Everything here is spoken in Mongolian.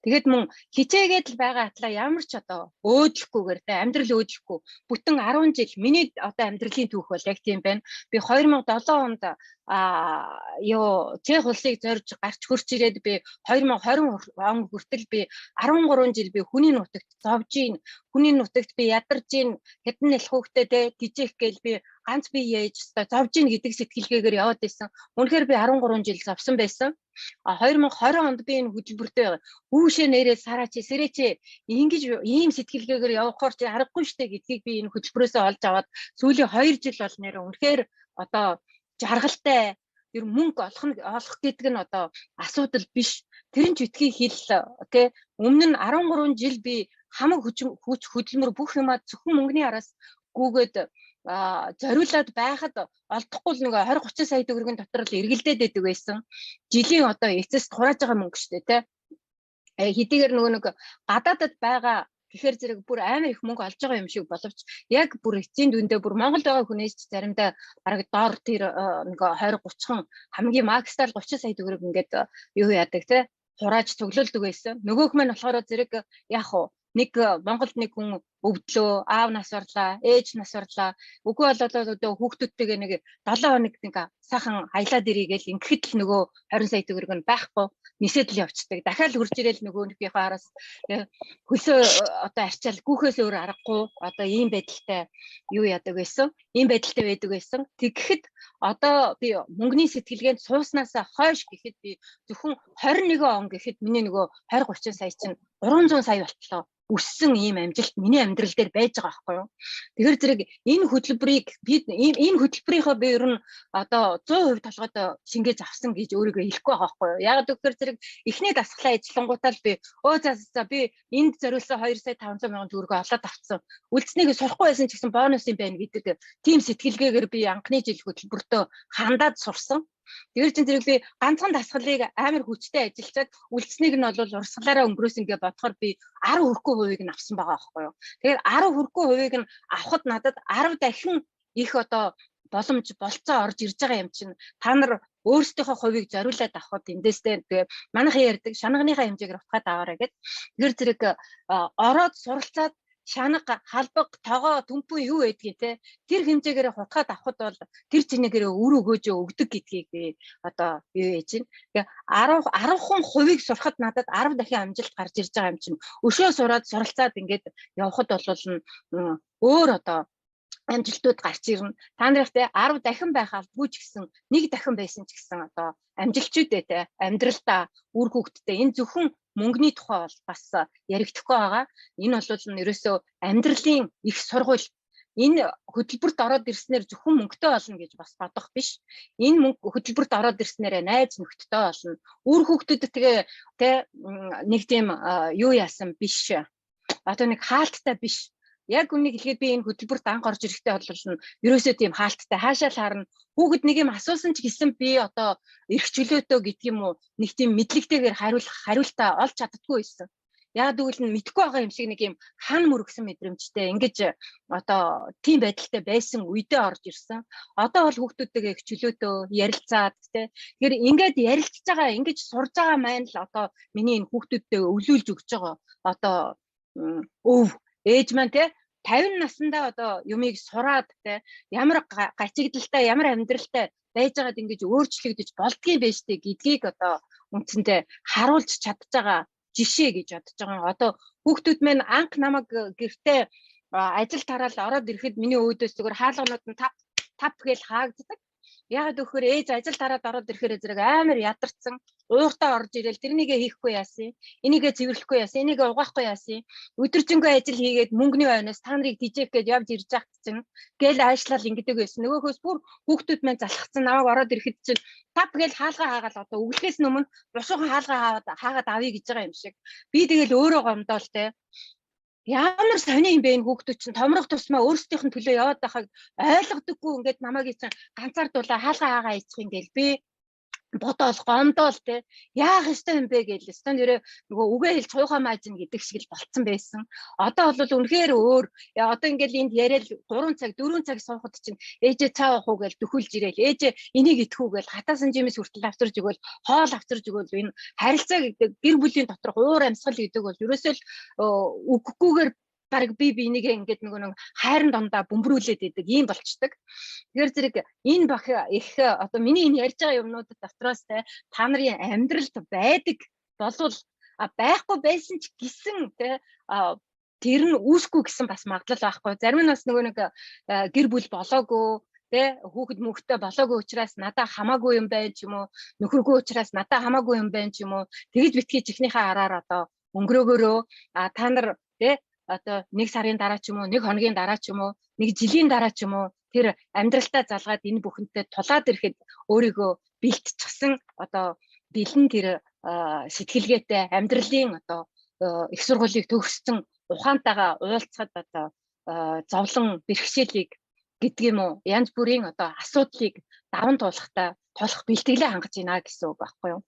Тэгээд мөн хичээгээд л байгаа атлаа ямар ч одоо өөдлөхгүйгээр тэ амьдрал өөдлөхгүй бүтэн 10 жил миний одоо амьдралын түүх бол яг тийм байна. Би 2007 онд Чех улсыг зорж гарч хөрч ирээд би 2020 он хүртэл би 13 жил би хүний нутагт зовж ийн, хүний нутагт би ядарч ийн, хэдэн нэлх хүүхдээ тэ гижээх гээл би ганц би яаж зовж ийн гэдэг сэтгэлгээгээр яваад байсан. Үнэхээр би 13 жил зовсон байсан. 2020 онд би энэ хөтөлбөртөө үүшээ нэрээ сараач сэрээч ингэж ийм сэтгэлгээгээр явахаар чи аргагүй штэ гэдгийг би энэ хөтөлбөрөөсөө олж аваад сүүлийн 2 жил бол нэр үнэхээр одоо жаргалтай ер мөнгө олох гэдэг нь одоо асуудал биш. Тэр нь ч битгий хэл тий өмнө нь 13 жил би хамаг хүч хөдөлмөр бүх юмаа зөвхөн мөнгөний араас гүгээд зориулаад байхад олдохгүй л нөгөө 20-30 сая төгрөгийн дотор л эргэлдээд байдаг байсан. Жилийн одоо эцэс хурааж байгаа мөнгө шүү дээ тий. Хэдийгээр нөгөө нэг гадаадад байгаа гэхээр зэрэг бүр амар их мөнгө олж байгаа юм шиг боловч яг бүр эцсийн дүндээ бүр Монголд байгаа хүнээс заримдаа бараг доор тэр нөгөө 20-30хан хамгийн макстал 30 сая төгрөг ингээд юу яадаг тий хурааж цуглуулдаг байсан. Нөгөөх маань болохоор зэрэг яах вэ? Нэг Монголд нэг хүн өвдлөө, аав нас орлаа, ээж нас орлаа. Үгүй болоод одоо хүүхдүүдтэйгээ нэг 7 хоног нэг сайхан аялаад ирийгээл ингээд л нөгөө 20 сая төгрөг нь байхгүй нисээд л явцдаг. Дахиад хурж ирээл нөгөөнийхөө араас хөлсөө одоо арчаал гүүхээс өөр аргагүй одоо ийм байдалтай юу яадаг байсан. Ийм байдалтай байдаг байсан. Тэгэхэд одоо би мөнгөний сэтгэлгээнд сууснасаа хойш гэхэд би зөвхөн 21 он гэхэд миний нөгөө 20-30 сая чинь 300 сая болтлоо. Өссөн ийм амжилт миний амьдрал дээр байж байгаа байхгүй юу. Тэгэхээр зэрэг энэ хөтөлбөрийг би энэ хөтөлбөрийнхөө би ер нь одоо 100% толгойд шингээж авсан гэж өөрийгөө хэлэхгүй байгаа байхгүй юу. Яг тэгэхээр зэрэг эхний дасгалаа ажиллангуудаа л би за би энд зориулсан 2 сая 500 мянган төгрөгөө олоод авцсан. Үлдснийг сурахгүй байсан ч гэсэн бонус юм байна гэдэг тийм сэтгэлгээгээр би анхны жил хөтөлбөртөө хандаад сурсан. Тэр чинь зэрэг би ганцхан дасгалыг амар хүчтэй ажиллаад үлдснийг нь бол урсгалаараа өнгөрөөсөн гэж бодохоор би 10 хүрэхгүй хувийг нь авсан байгаа байхгүй юу. Тэгэхээр 10 хүрэхгүй хувийг нь авахд надад 10 дахин их одоо боломж болцоо орж ирж байгаа юм чинь та нар өөрсдийнхөө хувийг зориулаад авахд эндээстэй тэгээ манайхан ярьдаг шанганыхаа хэмжээгээр утгаад аваарай гэд. Тэгэхээр зэрэг ороод суралцаад шанга халбаг тогоо түмпүү юу байдгийг те тэр хэмжээгээр хутгаад авахд бол тэр чинээгээр үр өгөөж өгдөг гэдгийг би одоо юу яаж байна. Тэгээ 10% сурахад надад 10 дахин амжилт гарч ирж байгаа юм чинь өшөө сураад суралцаад ингээд явхад бол өөр одоо амжилтууд гарч ирнэ. Та нарт те 10 дахин байх албагүй ч гэсэн нэг дахин байсан ч гэсэн одоо амжилтчүүдээ те амьдралдаа үр хөвгтдээ энэ зөвхөн мөнгөний тухай бол бас яригдахгүй байгаа. Энэ бол ерөөсөө амьдралын их сургууль. Энэ хөтөлбөрт ороод ирснээр зөвхөн мөнгөтэй болно гэж бас бодох биш. Энэ мөнгө хөтөлбөрт ороод ирснээр найз нөхдөдтэй болно. Үр хөвгтөд тэгээ нэг тийм юу яасан биш. Одоо нэг хаалттай биш. Яг үнийг хэлгээд би энэ хөтөлбөрт анх орж ирэхдээ бол ерөөсөө тийм хаалттай хаашаа л харна. Хүүхэд нэг юм асуусан ч гэсэн би одоо эрх чөлөөтөө гэдэг юм уу нэг тийм мэдлэгтэйгээр хариултаа олж чаддаггүй байсан. Яг тэгвэл мэдхгүй байгаа юм шиг нэг юм хан мөрөгсөн мэдрэмжтэй ингэж одоо тийм байдалтай байсан үедээ орж ирсэн. Одоо бол хүүхдүүдтэйгээ эрх чөлөөтөө ярилцаад тэ. Тэгэхээр ингээд ярилцж байгаа ингэж сурж байгаа маань л одоо миний энэ хүүхдүүдтэй өвлүүлж өгч байгаа одоо ээж маань те 50 наснда одоо юмыг сураад те ямар гачигдaltaй ямар амьдралтай байж байгаад ингэж өөрчлөгдөж болдгийн байж тээ гэдгийг одоо үндсэндээ харуулж чадж байгаа жишээ гэж бодож байгаа. Одоо хүүхдүүд маань анх намайг гэртээ ажил тараал ороод ирэхэд миний өөдөөс зүгээр хаалганууд нь тап гээл хаагддаг. Яг өгөхөр ээж ажил тараад ороод ирэхээр зэрэг амар ядарсан. Ууртаа орж ирээл тэрнийгээ хийхгүй яасан. Энийгээ цэвэрлэхгүй яасан. Энийгээ угаахгүй яасан. Өдөржингөө ажил хийгээд мөнгөний ойноос та нарыг дижээх гэж явж ирж байхад чинь гээл аашлал ингэдэг байсан. Нөгөөхөөс бүр хүүхдүүд маань залхацсан намайг ороод ирэхэд чинь тап гээл хаалгаа хаагаад одоо өглөөс өмнө бушуухан хаалгаа хаагаад авъя гэж байгаа юм шиг. Би тэгэл өөрөө гомдоол те. Ямар сони юм бэ энэ хүүхдүүд чинь томрох тусмаа өөрсдийнх нь төлөө яваад байхаг ойлгодоггүй ингээд намайг чинь ганцаардуулаа хаалгаа хаагаа ийчих юм гээл би бодоол гомдоол те яах ёстой юм бэ гэж өстө нэрээ нөгөө үгээ хэлж цуухаа маажин гэдэг шиг л болцсон байсан. Одоо бол үнэхээр өөр. Одоо ингээл энд яриад 3 цаг 4 цаг суухад чинь ээжээ цаа авах уу гэж дөхүүлж ирээл ээжээ энийг идэхүү гэж хатаасан жимс хүртэл авчирж өгөөл хоол авчирж өгөөл энэ харилцаа гэдэг гэр бүлийн доторх уур амьсгал гэдэг бол ерөөсөө л үггүйгээр баг би энийгээ ингээд нэг хайрын дондаа бөмбөрүүлээд идэг ийм болчдөг. Тэгэхээр зэрэг энэ бах их одоо миний энэ ярьж байгаа юмнуудад дотроос та нарын амьдралд байдаг болвол байхгүй байсан ч гэсэн тэр нь үүсгүй гэсэн бас магадлал байхгүй. Зарим нь бас нэг гэр бүл болоогүй тэ хүүхэд мөхтэй болоогүй учраас надаа хамаагүй юм байна ч юм уу, нөхөргүй учраас надаа хамаагүй юм байна ч юм уу. Тэгж битгий чихнийхээ араар одоо өнгөрөөгөөрөө та нар тэ одоо 1 сарын дараа ч юм уу, 1 хоногийн дараа ч юм уу, 1 жилийн дараа ч юм уу тэр амьдралтаа залгаад энэ бүхэнтэй тулаад ирэхэд өөрийгөө бэлтчихсэн одоо бэлэн тэр сэтгэлгээтэй амьдралын одоо их сургуулийг төгссөн ухаантайгаа уулзахад одоо зовлон бэрхшээлийг гэдэг юм уу янз бүрийн одоо асуудлыг даван туулах бэлтгэлээ хангаж байна гэсэн үг байхгүй юу.